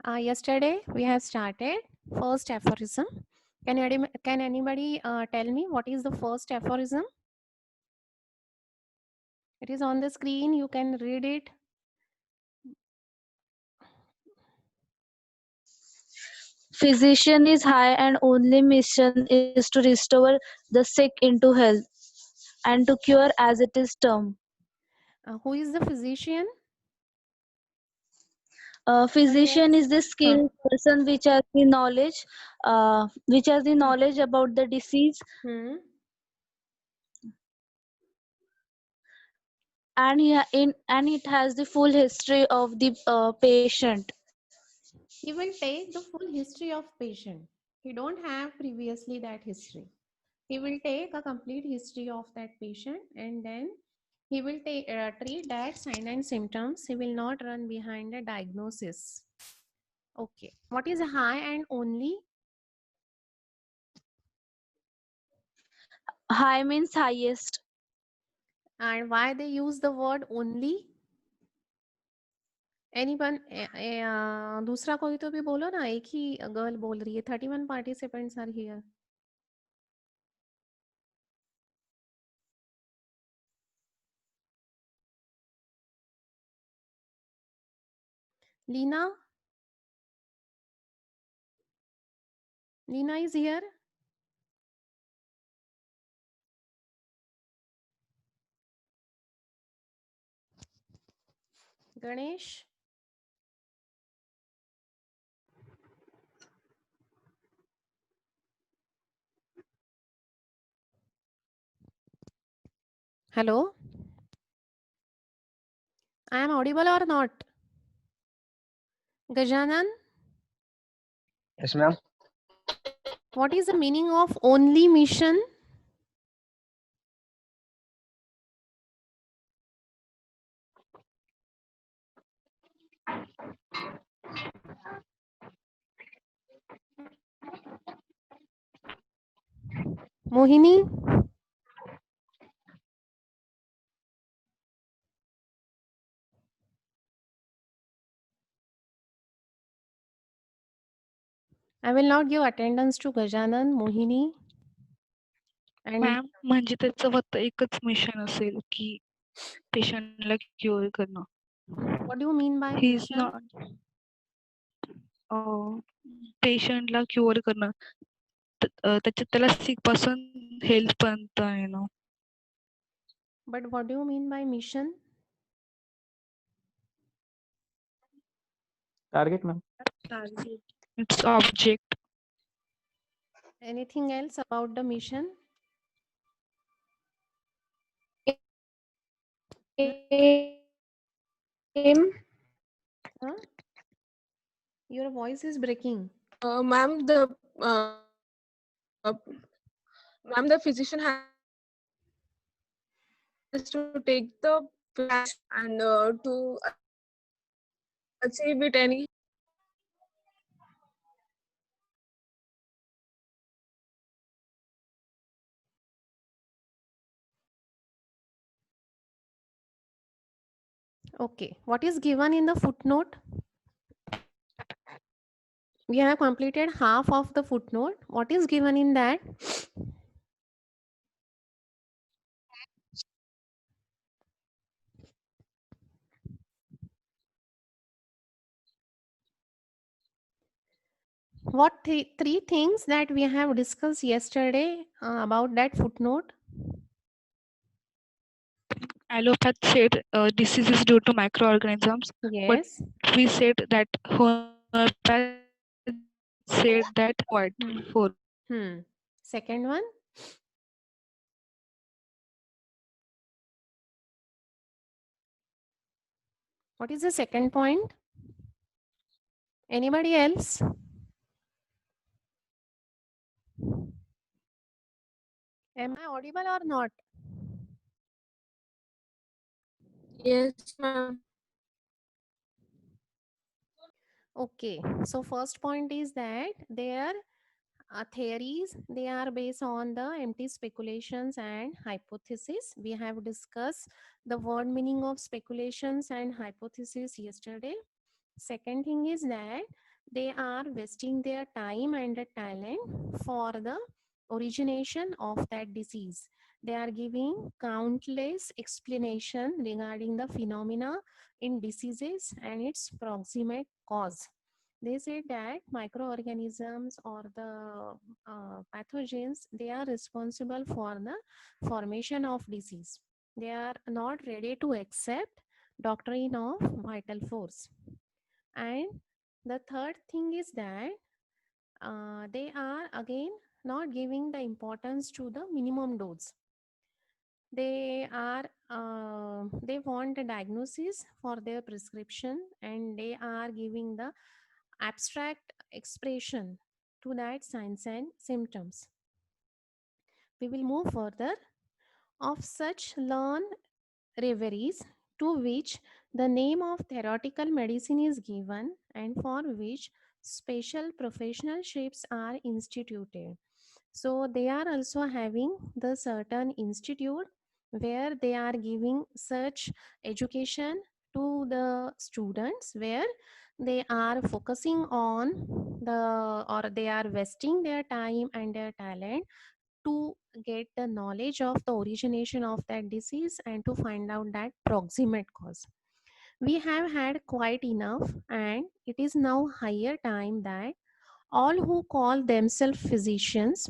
Yesterday we have started first aphorism. Can anybody tell me what is the first aphorism? It is on the screen. You can read it. Physician is high and only mission is to restore the sick into health and to cure as it is termed. Who is the physician? Anybody Physician else? is the skilled person which has the knowledge about the disease, Hmm. and and it has the full history of the patient. He will take the full history of patient. He don't have previously that history. He will take a complete history of that patient and then he will treat that sign and symptoms. He will not run behind a diagnosis. Okay. What is high and only? High means highest. And why they use the word only? Anyone? दूसरा कोई तो भी बोलो ना. एक ही girl बोल रही है. 31 participants are here. Lina? Lina is here. Ganesh? Hello? I am audible or not? Gajanan? Yes, ma'am. What is the meaning of only mission? Mohini? I will not give attendance to Gajanan, Mohini. And ma'am म्हणजे त्याचं फक्त एकच mission असेल की पेशंटला cure करणं. what do you mean by he is mission? Not पेशंटला cure करणं. त्याच्यात त्याला सिक पासून हेल्थ पर्यंत आहे ना. But what do you mean by mission? Target, ma'am. Its object. Anything else about the mission? Huh? Your voice is breaking. Ma'am, the physician has to take the and to achieve it any. Okay. What is given in the footnote? We have completed half of the footnote. What is given in that? What three things that we have discussed yesterday about that footnote? Allopath said disease is due to microorganisms, but Yes. we said that homeopath said that what for. Second one? What is the second point? Anybody else? Am I audible or not? Yes, ma'am. Okay. So first point is that their theories, they are based on the empty speculations and hypothesis. We have discussed the word meaning of speculations and hypothesis yesterday. Second thing is that They are wasting their time and the talent for the origination of that disease. They are giving countless explanation regarding the phenomena in diseases and its proximate cause. They say that microorganisms or the pathogens, they are responsible for the formation of disease. They are not ready to accept doctrine of vital force. And the third thing is that they are again not giving the importance to the minimum dose. They want a diagnosis for their prescription, and they are giving the abstract expression to that signs and symptoms. We will move further. Of such learn reveries to which the name of theoretical medicine is given and for which special professionalships are instituted. So they are also having the certain institute where they are giving such education to the students, where they are focusing on the, or they are wasting their time and their talent to get the knowledge of the origination of that disease and to find out that proximate cause. We have had quite enough, and it is now higher time that all who call themselves physicians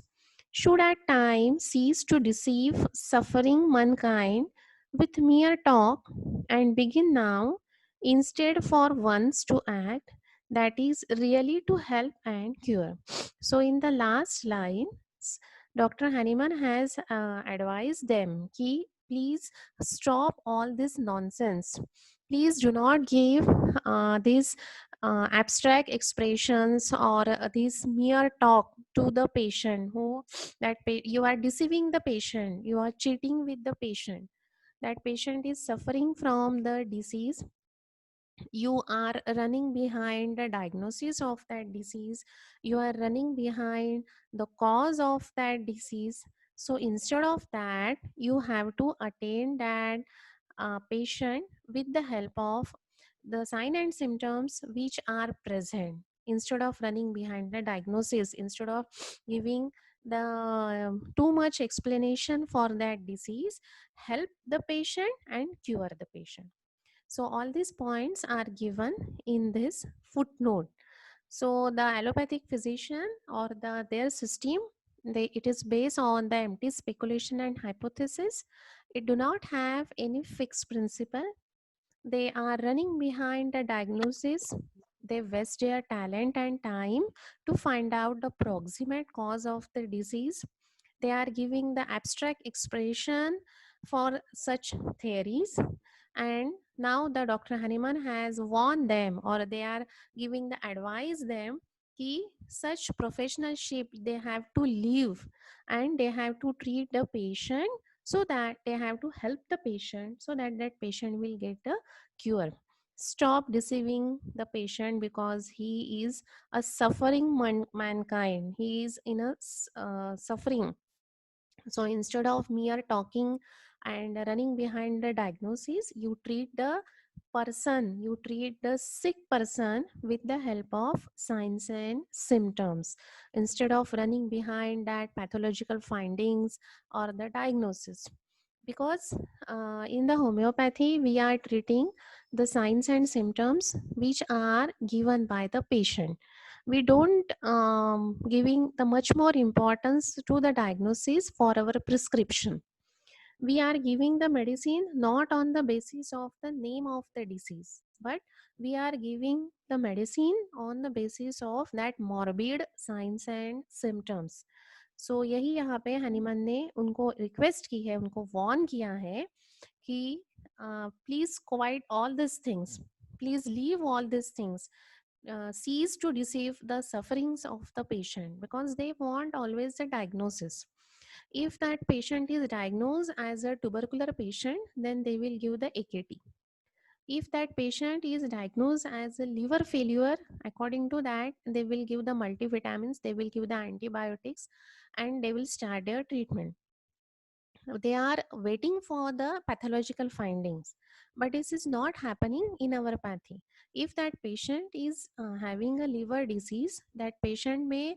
should at times cease to deceive suffering mankind with mere talk and begin now, instead for once to act, that is really to help and cure. So in the last line, Dr. Haniman has advised them ki please stop all this nonsense. Please do not give these abstract expressions or this mere talk to the patient, who you are deceiving the patient, you are cheating with the patient. That patient is suffering from the disease, you are running behind the diagnosis of that disease, you are running behind the cause of that disease. So instead of that, you have to attain that patient with the help of the sign and symptoms which are present, instead of running behind the diagnosis, instead of giving the too much explanation for that disease. Help the patient and cure the patient. So all these points are given in this footnote. So the allopathic physician or their system, it is based on the empty speculation and hypothesis. It do not have any fixed principle. They are running behind the diagnosis. They waste their talent and time to find out the proximate cause of the disease. They are giving the abstract expression for such theories. And now the Dr. Haniman has warned them, or they are giving the advice them कि such professionalship they have to leave, and they have to treat the patient, so that they have to help the patient so that that patient will get a cure. Stop deceiving the patient because he is a suffering mankind. He is in a suffering. So instead of mere talking and running behind the diagnosis, you treat the person, you treat the sick person with the help of signs and symptoms, instead of running behind that pathological findings or the diagnosis. Because in the homeopathy, we are treating the signs and symptoms which are given by the patient. We don't giving the much more importance to the diagnosis for our prescription. We are giving the medicine not on the basis of the name of the disease, but we are giving the medicine on the basis of that morbid signs and symptoms. सो यही यहाँ पे Hahnemann ने उनको request की है, उनको warn किया है कि please quite all this things, please leave all this things, cease to deceive the sufferings of the patient, because they want always the diagnosis. If that patient is diagnosed as a tubercular patient, then they will give the AKT. If that patient is diagnosed as a liver failure, according to that, they will give the multivitamins, they will give the antibiotics, and they will start their treatment. they are waiting for the pathological findings, but this is not happening in neuropathy. If that patient is having a liver disease, that patient may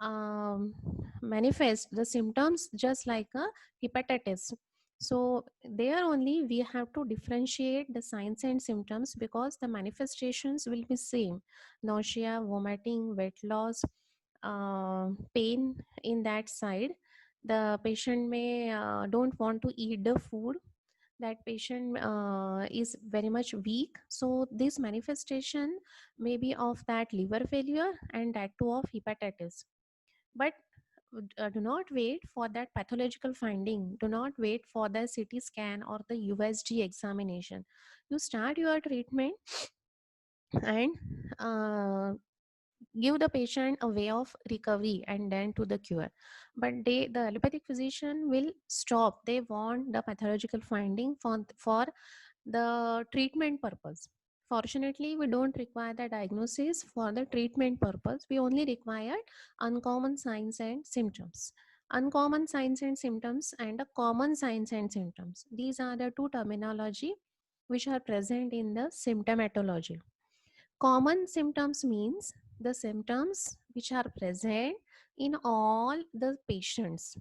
um, manifest the symptoms just like a hepatitis. So there only we have to differentiate the signs and symptoms, because the manifestations will be same: nausea, vomiting, weight loss, pain in that side. The patient may don't want to eat the food. That patient is very much weak. So this manifestation may be of that liver failure and that too of hepatitis. But do not wait for that pathological finding. Do not wait for the CT scan or the USG examination. You start your treatment and give the patient a way of recovery and then to the cure. But the allopathic physician will stop. They want the pathological finding for the treatment purpose. Fortunately, we don't require the diagnosis for the treatment purpose. We only require uncommon signs and symptoms. Uncommon signs and symptoms and the common signs and symptoms, these are the two terminology which are present in the symptomatology. Common symptoms means the symptoms which are present in all the patients,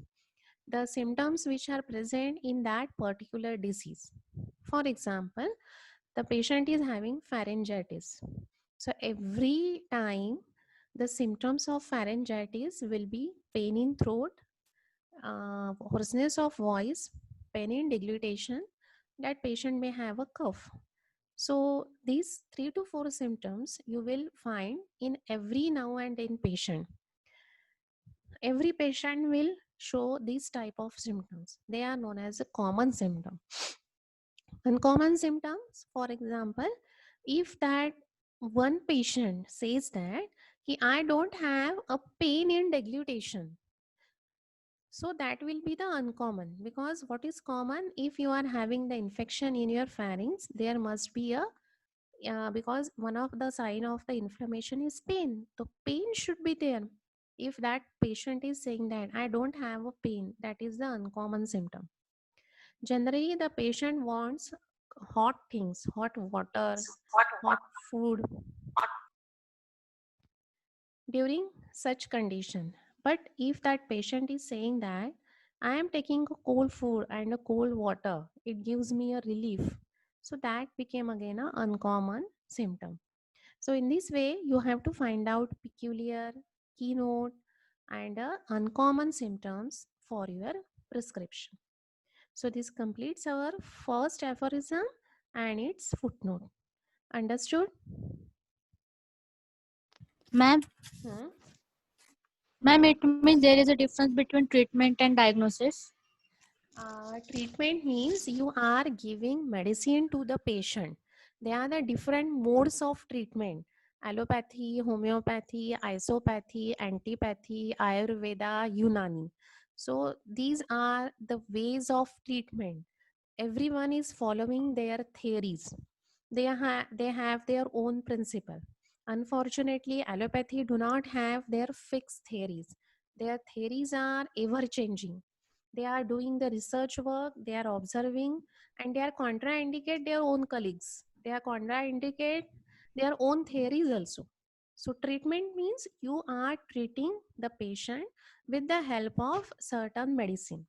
the symptoms which are present in that particular disease. For example, the patient is having pharyngitis. So every time the symptoms of pharyngitis will be pain in throat, hoarseness of voice, pain in deglutition. That patient may have a cough. So these 3 to 4 symptoms you will find in every now and then patient. Every patient will show these type of symptoms. They are known as a common symptom. Uncommon symptoms, for example, if that one patient says that I don't have a pain in deglutition, so that will be the uncommon. Because what is common, if you are having the infection in your pharynx, there must be a because one of the sign of the inflammation is pain. The pain should be there. If that patient is saying that I don't have a pain, that is the uncommon symptom. Generally, the patient wants hot things, hot water, hot food during such condition. But if that patient is saying that I am taking a cold food and a cold water, it gives me a relief. So that became again an uncommon symptom. So in this way, you have to find out peculiar, keynote, and uncommon symptoms for your prescription. So this completes our first aphorism and its footnote. Understood? Ma'am, Hmm? ma'am, it means there is a difference between treatment and diagnosis. Treatment means you are giving medicine to the patient. There are the different modes of treatment: allopathy, homeopathy, isopathy, antipathy, Ayurveda, Unani. So these are the ways of treatment. Everyone is following their theories. They have their own principle. Unfortunately, allopathy do not have their fixed theories. Their theories are ever changing. They are doing the research work, they are observing, and they are contraindicate their own colleagues. They are contraindicate their own theories also. So treatment means you are treating the patient with the help of certain medicine.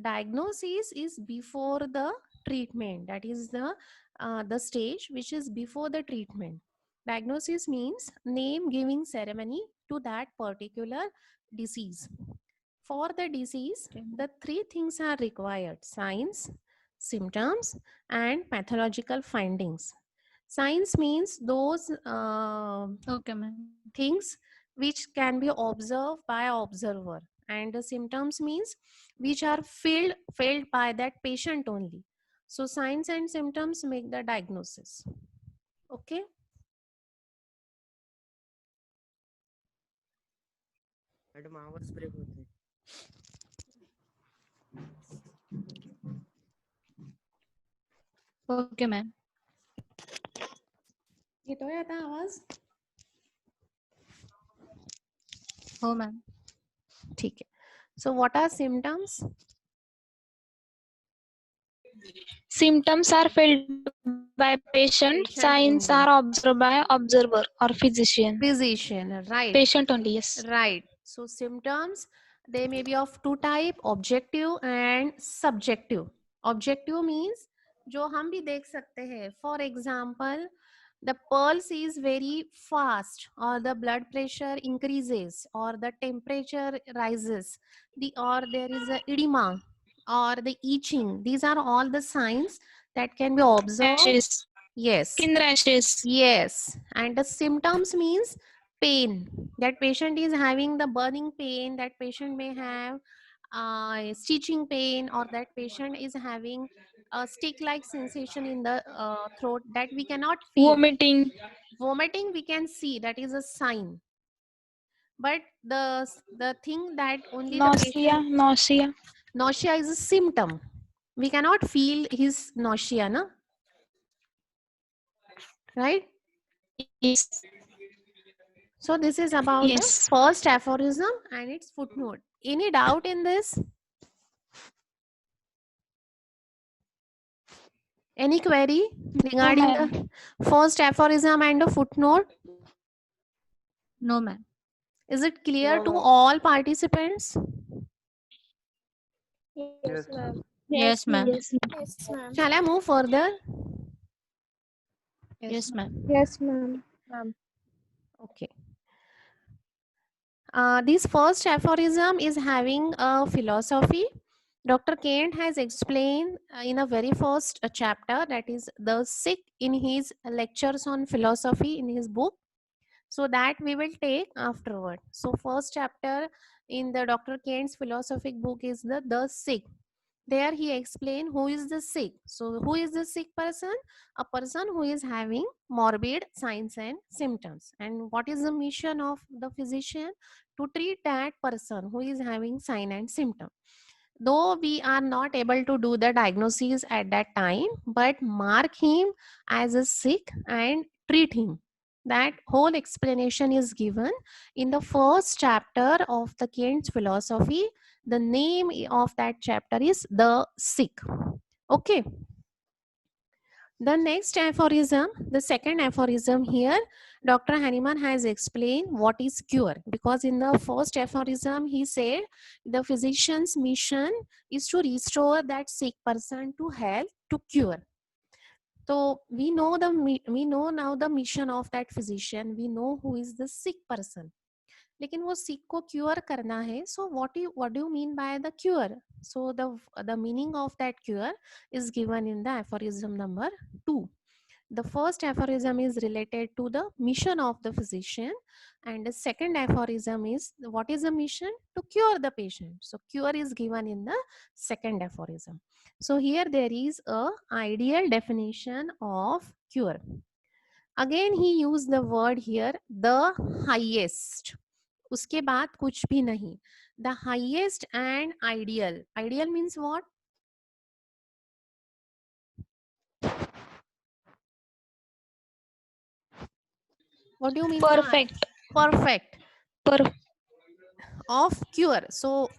Diagnosis is before the treatment. That is the stage which is before the treatment. Diagnosis means name giving ceremony to that particular disease. For the disease, the 3 things are required: signs, symptoms, and pathological findings. Signs means those Okay, ma'am. things which can be observed by observer, and the symptoms means which are felt by that patient only. So signs and symptoms make the diagnosis. Okay. Madam आवाज break होते Okay, ma'am. येतोय आता आवाज? Oh, ma'am. ठीक आहे. So what are symptoms? Symptoms are felt by patient. Patient Signs only. are observed by observer or physician. Physician, right? Patient only, yes. Right. So symptoms, they may be of two type, objective and subjective. Objective means जो हम भी देख सकते हैं. For example, the pulse is very fast, or the blood pressure increases, or the temperature rises, or there is a edema, or the itching. These are all the signs that can be observed. Rashes. Yes. Skin rashes. Yes. And the symptoms means pain. That patient is having the burning pain, that patient may have stitching pain, or that patient is having a stick-like sensation in the throat that we cannot feel. Vomiting. Vomiting we can see, that is a sign. But the thing that only the patient, nausea is a symptom. We cannot feel his nausea, no? Right? Yes. So this is about the Yes. first aphorism and its footnote. Any doubt in this? Any query regarding the first aphorism and the footnote? No, ma'am. Is it clear to all participants? Yes, ma'am. Yes, ma'am. Yes, ma'am. Shall I move further? Yes, ma'am. Yes, ma'am. Ma'am. Okay. This first aphorism is having a philosophy. Dr. Kent has explained in a very first chapter, that is the sick, in his lectures on philosophy in his book. So that we will take afterward. So first chapter in the Dr. Kent's philosophic book is the sick. There he explained who is the sick. So who is the sick person? A person who is having morbid signs and symptoms. And what is the mission of the physician? To treat that person who is having sign and symptom. Though we are not able to do the diagnosis at that time, but mark him as a sick and treat him. That whole explanation is given in the first chapter of the Kent's philosophy. The name of that chapter is The Sick. Okay. The next aphorism, the second aphorism here, Dr. Hahnemann has explained what is cure. Because in the first aphorism, he said the physician's mission is to restore that sick person to health, to cure. So we know now the mission of that physician. We know who is the sick person. लेकिन वो sick को cure करना है. So what do you mean by the cure? So the meaning of that cure is given in the aphorism number 2. The first aphorism is related to the mission of the physician, and the second aphorism is what is the mission? To cure the patient. So cure is given in the second aphorism. So here there is a ideal definition of cure. Again he used the word here, the highest. उसके बाद कुछ भी नहीं. The highest and ideal. Ideal means what? What do you mean? Perfect. Perfect. Of cure. So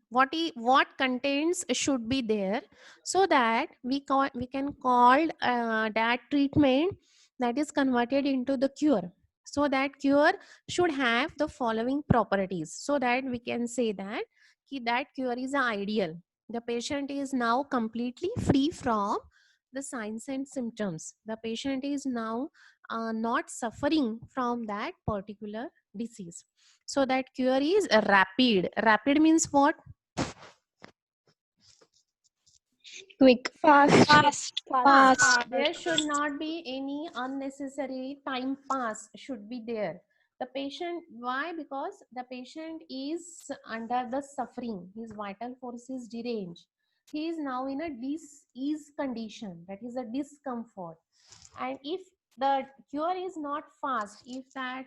what contents should be there, so that we can call that treatment that is converted into the cure. So that cure should have the following properties, so that we can say that that cure is ideal. The patient is now completely free from the signs and symptoms. The patient is now not suffering from that particular disease. So that cure is rapid. Rapid means what? Quick. Fast. There should not be any unnecessary time pass should be there. The patient, why? Because the patient is under the suffering. His vital force is deranged. He is now in a dis-ease condition. That is a discomfort. And if the cure is not fast, if that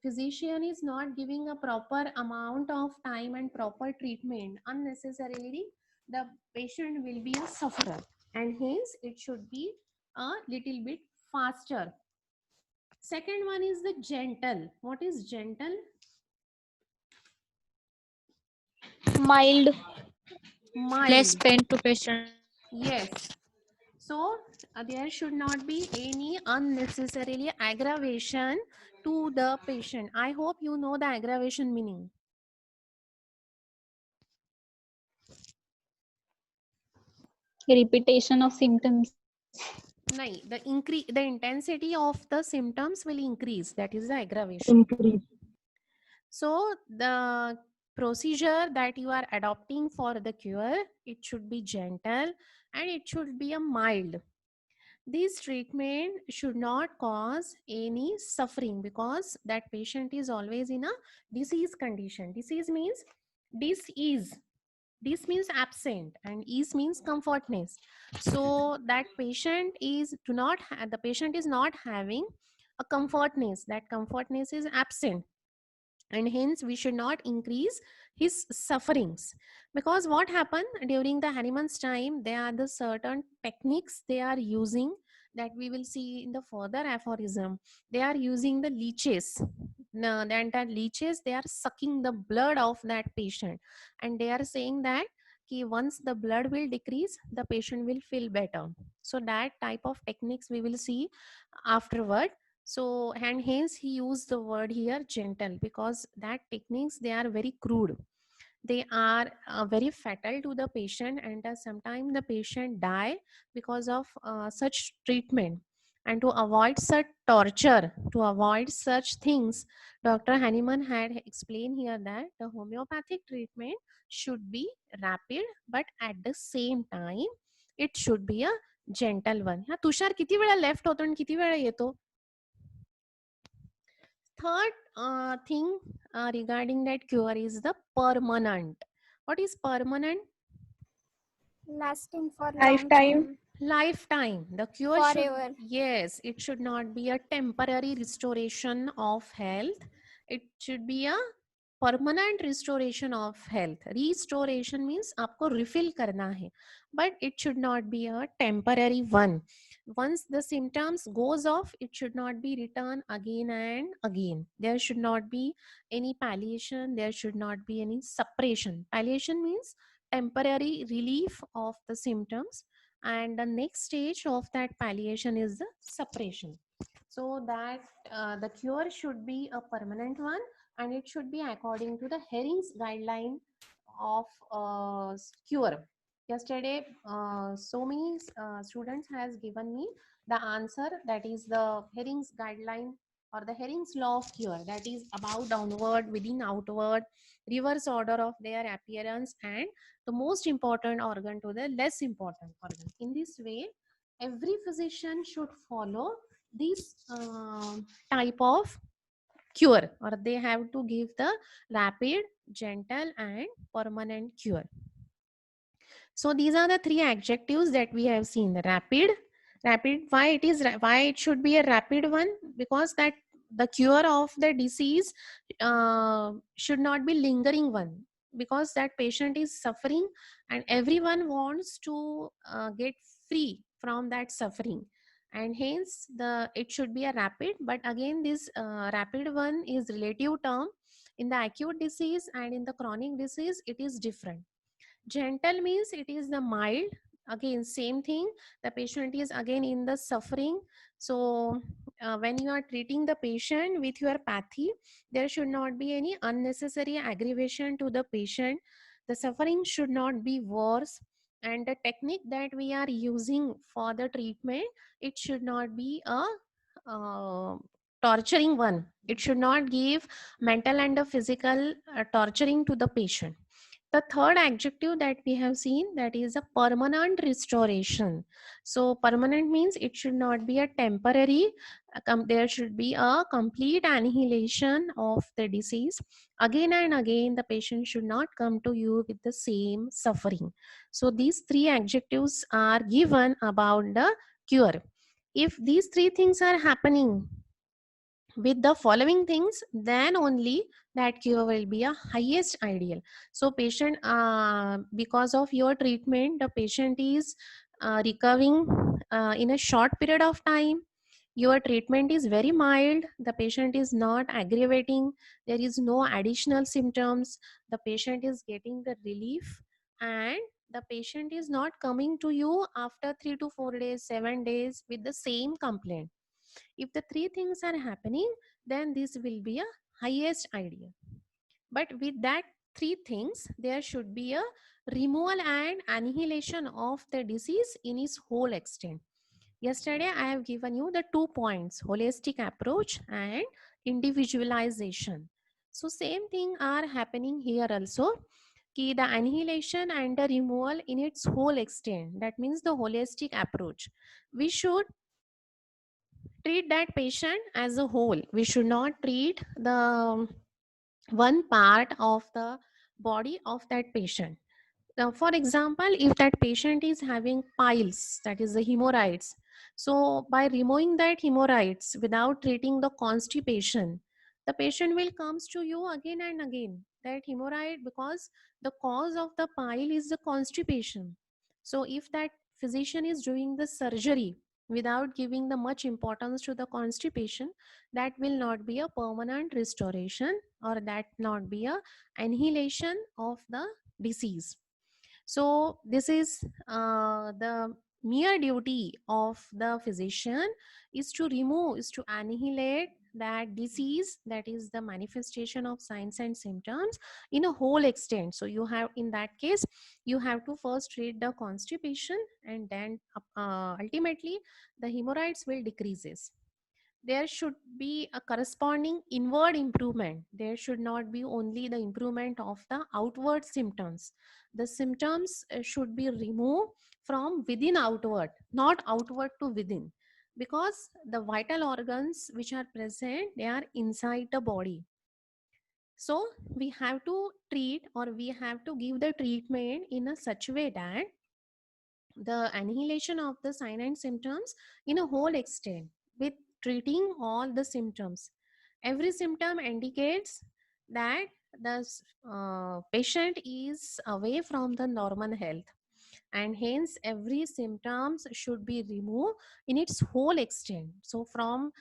physician is not giving a proper amount of time and proper treatment, unnecessarily the patient will be a sufferer, and hence it should be a little bit faster. Second one is the gentle. What is gentle? Mild. Mild. Less pain to patient. Yes. So there should not be any unnecessarily aggravation to the patient. I hope you know the aggravation meaning. Repetition of symptoms. Nahi, the intensity of the symptoms will increase. That is the aggravation. So the procedure that you are adopting for the cure, it should be gentle and it should be a mild. This treatment should not cause any suffering because that patient is always in a disease condition. Disease means disease. This means absent and ease means comfortness. So that patient is the patient is not having a comfortness. That comfortness is absent, and hence we should not increase his sufferings. Because what happened during the Hahnemann's time, there are the certain techniques they are using that we will see in the further aphorism. They are using the leeches. No, the entire leeches, they are sucking the blood of that patient, and they are saying that once the blood will decrease, the patient will feel better. So that type of techniques we will see afterward. So, and hence he used the word here gentle, because that techniques, they are very crude. They are very fatal to the patient, and sometimes the patient die because of such treatment. And to avoid such torture, to avoid such things, Dr. Hahnemann had explained here that the homeopathic treatment should be rapid, but at the same time it should be a gentle one. हा तुषार किती वेळा left होतो आणि किती वेळा येतो? Third thing regarding that cure is the permanent. What is permanent? Lasting for long Lifetime. time. Lifetime. The cure Forever. should, yes, it should not be a temporary restoration of health. It should be a permanent restoration of health. Restoration means आपको refill करना है, but it should not be a temporary one. Once the symptoms goes off, it should not be returned again and again. There should not be any palliation. There should not be any suppression. Palliation means temporary relief of the symptoms, and the next stage of that palliation is the suppression. So that the cure should be a permanent one, and it should be according to the Herring's guideline of cure. Yesterday, so many students has given me the answer, that is the Herring's guideline or the Herring's law of cure, that is about downward, within, outward, reverse order of their appearance, and the most important organ to the less important organ. In this way, every physician should follow this type of cure, or they have to give the rapid, gentle and permanent cure. So these are the three adjectives that we have seen. The rapid, why it should be a rapid one? Because that the cure of the disease should not be lingering one, because that patient is suffering and everyone wants to get free from that suffering, and hence it should be a rapid. But again, this rapid one is relative term. In the acute disease and in the chronic disease, it is different. Gentle means it is the mild. Again, same thing. The patient is again in the suffering. So when you are treating the patient with your pathy, there should not be any unnecessary aggravation to the patient. The suffering should not be worse. And the technique that we are using for the treatment, it should not be a torturing one. It should not give mental and physical torturing to the patient. The third adjective that we have seen, that is a permanent restoration. So permanent means it should not be a temporary, there should be a complete annihilation of the disease. Again and again, the patient should not come to you with the same suffering. So these three adjectives are given about the cure. If these three things are happening with the following things, then only that cure will be a highest ideal. So patient, because of your treatment, the patient is recovering in a short period of time. Your treatment is very mild, the patient is not aggravating, there is no additional symptoms, the patient is getting the relief, and the patient is not coming to you after 3 to 4 days, 7 days with the same complaint. If the three things are happening, then this will be a highest ideal. But with that three things, there should be a removal and annihilation of the disease in its whole extent. Yesterday, I have given you the 2 points, holistic approach and individualization. So same thing are happening here also. Ki the annihilation and the removal in its whole extent. That means the holistic approach. We should treat that patient as a whole. We should not treat the one part of the body of that patient. Now, for example, if that patient is having piles, that is the hemorrhoids, so by removing that hemorrhoids without treating the constipation, the patient will comes to you again and again. That hemorrhoid, because the cause of the pile is the constipation. So if that physician is doing the surgery without giving the much importance to the constipation, that will not be a permanent restoration, or that not be a annihilation of the disease. So this is the mere duty of the physician is to remove, is to annihilate that disease, that is the manifestation of signs and symptoms in a whole extent. So you have, in that case, you have to first treat the constipation, and then ultimately the hemorrhoids will decreases. There should be a corresponding inward improvement. There should not be only the improvement of the outward symptoms. The symptoms should be removed from within outward, not outward to within, because the vital organs which are present, they are inside the body. So we have to treat, or we have to give the treatment in a such way that the annihilation of the sign and symptoms in a whole extent, with treating all the symptoms. Every symptom indicates that the patient is away from the normal health, and hence every symptoms should be removed in its whole extent. So from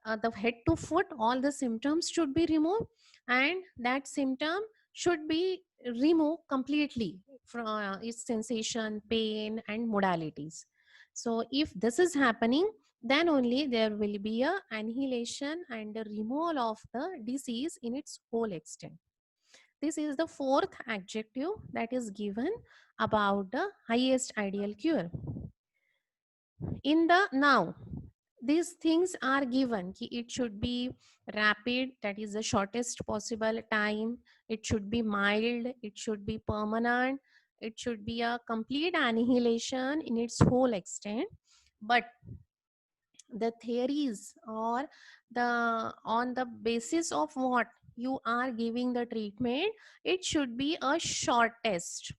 the head to foot, all the symptoms should be removed, and that symptom should be removed completely from its sensation, pain, and modalities. So if this is happening, then only there will be a annihilation and a removal of the disease in its whole extent. This is the fourth adjective that is given about the highest ideal cure. In the now, these things are given. It should be rapid, that is the shortest possible time. It should be mild. It should be permanent. It should be a complete annihilation in its whole extent. But the theories, or the on the basis of what you are giving the treatment, it should be a short test,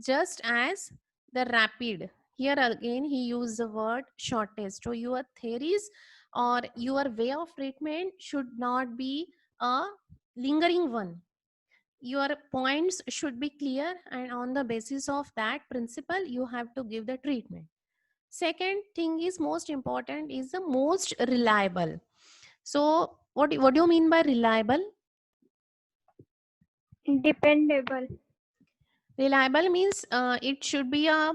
just as the rapid. Here again he used the word short test. So your theories or your way of treatment should not be a lingering one. Your points should be clear, and on the basis of that principle you have to give the treatment. Second thing is most important, is the most reliable. So what do you mean by reliable? Dependable. Reliable means it should be a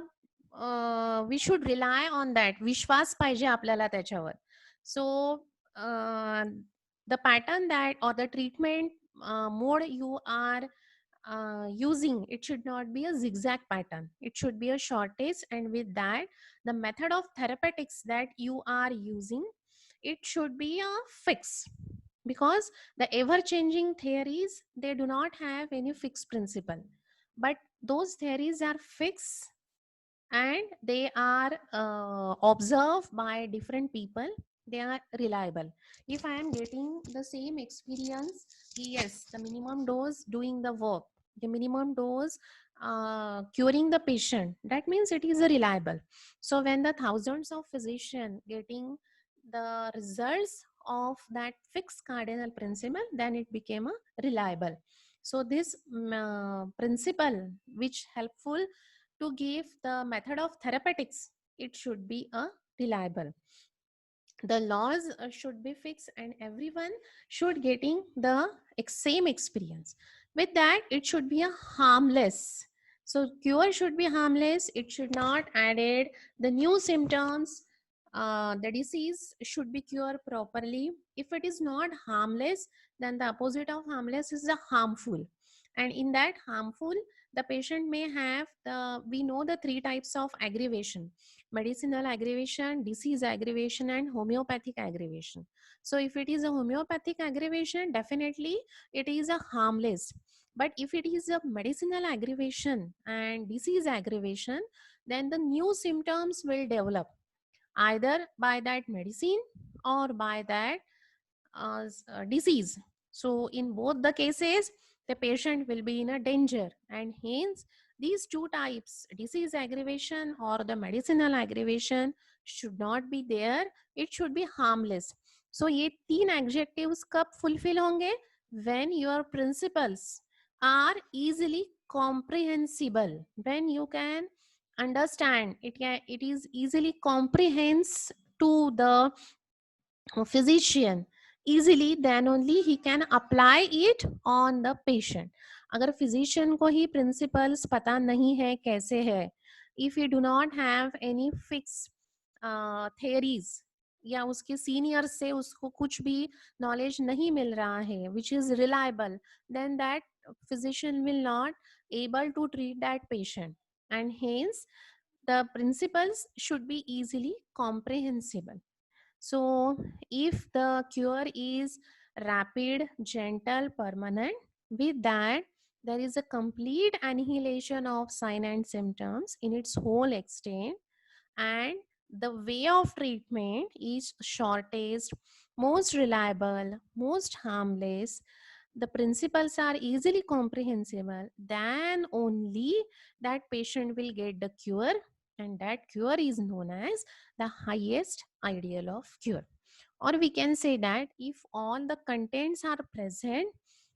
we should rely on that. विश्वास पाहिजे आपल्याला त्याच्यावर. So the pattern that, or the treatment mode you are using, it should not be a zigzag pattern. It should be a short test, and with that, the method of therapeutics that you are using, it should be a fix. Because the ever changing theories, they do not have any fixed principle, but those theories are fixed, and they are observed by different people. They are reliable. If I am getting the same experience, yes, the minimum dose doing the work, the minimum dose curing the patient, that means it is a reliable. So when the thousands of physicians getting the results of that fixed cardinal principle, then it became a reliable. So this principle which helpful to give the method of therapeutics, it should be a reliable. The laws should be fixed, and everyone should getting the same experience. With that, it should be a harmless. So cure should be harmless. It should not added the new symptoms. The disease should be cured properly. If it is not harmless, then the opposite of harmless is the harmful. And in that harmful, the patient may have we know the three types of aggravation: medicinal aggravation, disease aggravation, and homeopathic aggravation. So if it is a homeopathic aggravation, definitely it is a harmless. But if it is a medicinal aggravation and disease aggravation, then the new symptoms will develop either by that medicine or by that disease. So in both the cases, the patient will be in a danger, and hence these two types, disease aggravation or the medicinal aggravation, should not be there. It should be harmless. So ये तीन adjectives कब fulfill होंगे? When your principles are easily comprehensible, when you can understand it, it is easily comprehends to the physician easily, then only he can apply it on the patient. अगर physician को ही principles पता नहीं है कैसे है, if he do not have any fixed theories, या उसके senior से उसको कुछ भी knowledge नहीं मिल रहा है which is reliable, then that physician will not able to treat that patient, and hence the principles should be easily comprehensible. So, if the cure is rapid, gentle, permanent, with that, there is a complete annihilation of sign and symptoms in its whole extent, and the way of treatment is shortest, most reliable, most harmless. The principles are easily comprehensible, then only that patient will get the cure, and that cure is known as the highest ideal of cure. Or we can say that if all the contents are present,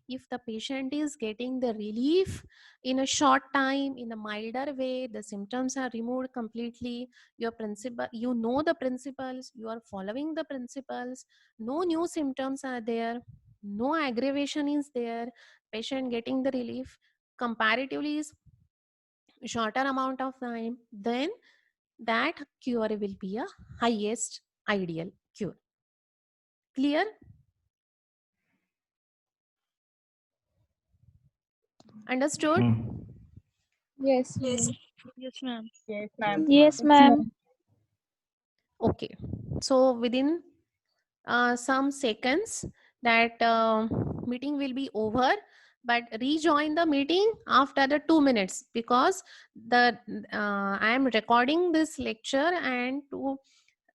if the patient is getting the relief in a short time, in a milder way, the symptoms are removed completely, your principle, you know the principles, you are following the principles, no new symptoms are there, no aggravation is there, patient getting the relief comparatively is shorter amount of time, then that cure will be a highest ideal cure. Clear? Understood? Yes, Yes, ma'am. yes, ma'am. Yes, ma'am. Yes, ma'am. Okay. So within some seconds, that meeting will be over, but rejoin the meeting after the 2 minutes, because the I am recording this lecture, and to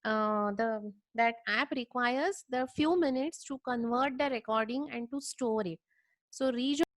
the that app requires the few minutes to convert the recording and to store it. So rejoin